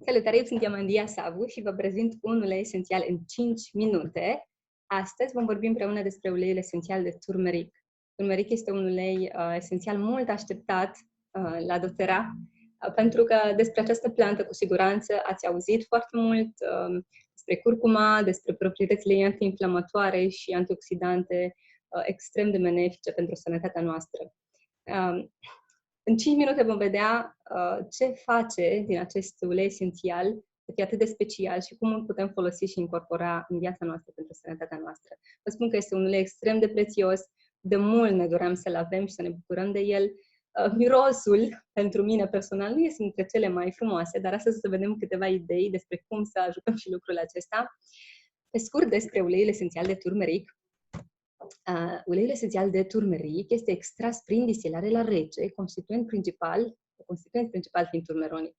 Salutare, eu sunt Yamandia Savu și vă prezint un ulei esențial în 5 minute. Astăzi vom vorbi împreună despre uleiul esențial de turmeric. Turmeric este un ulei esențial mult așteptat la doTERRA, pentru că despre această plantă cu siguranță ați auzit foarte mult despre curcuma, despre proprietățile ei antiinflamatoare și antioxidante extrem de benefice pentru sănătatea noastră. În 5 minute vom vedea ce face din acest ulei esențial să fie atât de special și cum îl putem folosi și incorpora în viața noastră pentru sănătatea noastră. Vă spun că este un ulei extrem de prețios, de mult ne doream să-l avem și să ne bucurăm de el. Mirosul, pentru mine personal, nu este dintre cele mai frumoase, dar astăzi să vedem câteva idei despre cum să ajutăm și lucrul acesta. Pe scurt, despre uleiul esențial de turmeric. Uleiul esențial de turmeric este extras prin distilare la rece, constituent principal fiind turmeronii,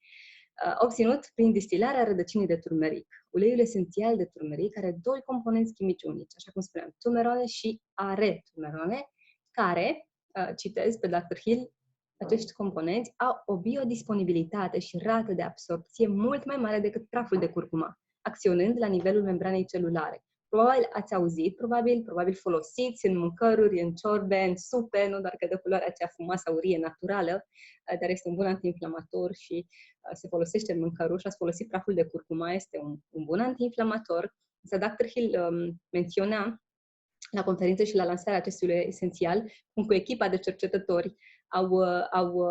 obținut prin distilarea rădăcinii de turmeric. Uleiul esențial de turmeric are 2 componenți chimici unici, așa cum spuneam, turmerone și areturmerone, care, citez pe Dr. Hill, acești componenți au o biodisponibilitate și rată de absorpție mult mai mare decât praful de curcuma, acționând la nivelul membranei celulare. Probabil ați auzit, probabil folosiți în mâncăruri, în ciorbe, în supe, nu doar că de culoarea aceea frumoasă aurie naturală, dar este un bun antiinflamator și se folosește în mâncăruri și ați folosit praful de curcuma, este un bun antiinflamator. Însă Dr. Hill menționa la conferință și la lansarea acestui ulei esențial, cum cu echipa de cercetători au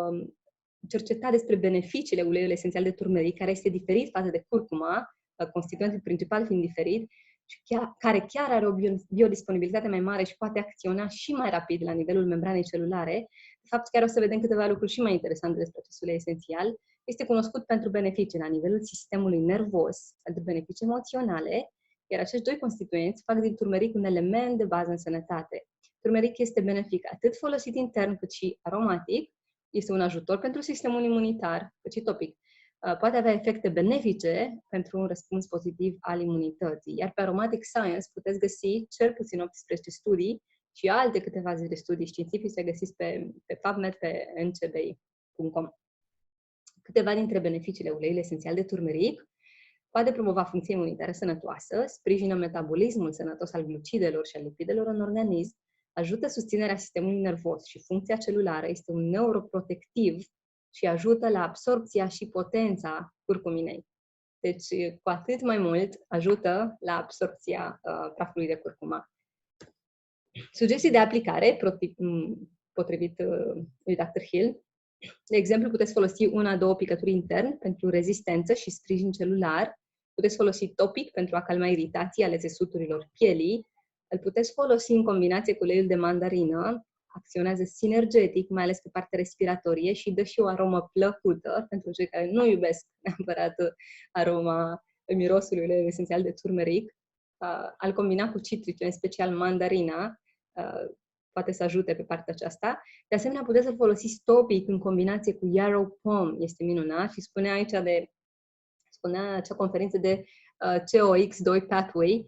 cercetat despre beneficiile uleiului esențial de turmeric, care este diferit față de curcuma, constituentul principal fiind diferit, și care chiar are o biodisponibilitate mai mare și poate acționa și mai rapid la nivelul membranei celulare. De fapt, chiar o să vedem câteva lucruri și mai interesante despre acest ulei esențial. Este cunoscut pentru beneficii la nivelul sistemului nervos, pentru beneficii emoționale, iar acești 2 constituenți fac din turmeric un element de bază în sănătate. Turmeric este benefic atât folosit intern cât și aromatic, este un ajutor pentru sistemul imunitar, cât și topic. Poate avea efecte benefice pentru un răspuns pozitiv al imunității. Iar pe Aromatic Science puteți găsi cel puțin 18 studii și alte câteva zile de studii științifice găsiți pe PubMed, pe ncbi.com. Câteva dintre beneficiile uleiului esențial de turmeric: poate promova funcția imunitară sănătoasă, sprijină metabolismul sănătos al glucidelor și al lipidelor în organism, ajută susținerea sistemului nervos și funcția celulară, este un neuroprotectiv și ajută la absorpția și potența curcuminei. Deci, cu atât mai mult, ajută la absorpția prafului de curcuma. Sugestii de aplicare, potrivit lui Dr. Hill. De exemplu, puteți folosi 1-2 picături intern pentru rezistență și sprijin celular. Puteți folosi topic pentru a calma iritații ale țesuturilor pielii. Îl puteți folosi în combinație cu uleiul de mandarină. Acționează sinergetic, mai ales pe partea respiratorie și dă și o aromă plăcută pentru cei care nu iubesc neapărat aroma mirosului uleiului esențial de turmeric. Al combina cu citrice, în special mandarina, poate să ajute pe partea aceasta. De asemenea, puteți să folosiți topic în combinație cu yarrow pom, este minunat, și spunea acea conferință de COX2 pathway,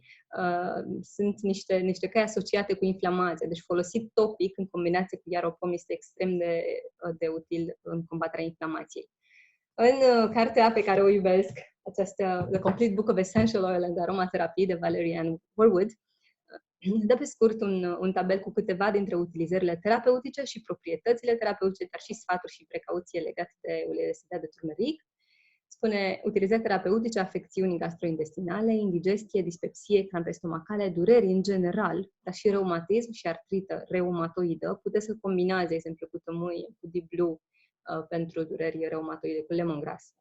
sunt niște căi asociate cu inflamația. Deci folosit topic în combinație cu yarrow pom este extrem de util în combaterea inflamației. În cartea pe care o iubesc, această The Complete Book of Essential Oil and Aromatherapy de Valerie Ann Warwood, dă pe scurt un tabel cu câteva dintre utilizările terapeutice și proprietățile terapeutice, dar și sfaturi și precauție legate de uleiul esențial de turmeric. Spune: utilizări terapeutice, afecțiuni gastrointestinale, indigestie, dispepsie, crampe stomacale, dureri în general, dar și reumatism și artrită reumatoidă. Puteți să combinați, de exemplu, cu tămâie, cu Deep Blue pentru dureri reumatoide, cu lemongrass.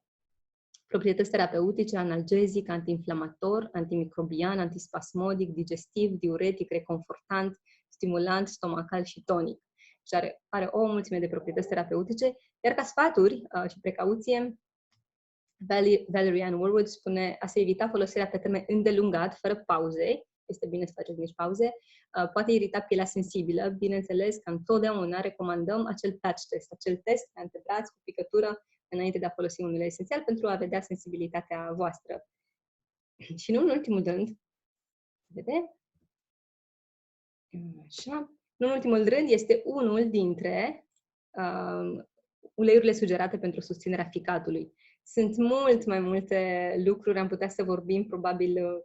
Proprietăți terapeutice: analgezic, antiinflamator, antimicrobian, antispasmodic, digestiv, diuretic, reconfortant, stimulant, stomacal și tonic. Și are o mulțime de proprietăți terapeutice, iar ca sfaturi și precauție, Valerie Ann Warwood spune a se evita folosirea pe termen îndelungat, fără pauze. Este bine să faceți mici pauze. Poate irita pielea sensibilă. Bineînțeles că întotdeauna recomandăm acel patch test, acel test de antebraț cu picătură înainte de a folosi un ulei esențial pentru a vedea sensibilitatea voastră. Și nu în ultimul rând, așa, nu în ultimul rând, este unul dintre uleiurile sugerate pentru susținerea ficatului. Sunt mult mai multe lucruri, am putea să vorbim probabil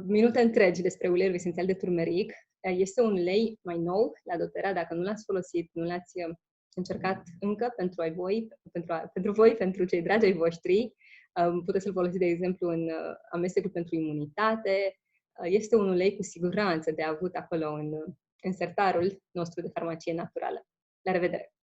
minute întregi despre uleiul esențial de turmeric. Este un ulei mai nou la doTERRA, dacă nu l-ați folosit, nu l-ați încercat încă pentru voi, pentru cei dragi ai voștri. Puteți să-l folosiți, de exemplu, în amestecul pentru imunitate. Este un ulei cu siguranță de avut acolo în sertarul nostru de farmacie naturală. La revedere!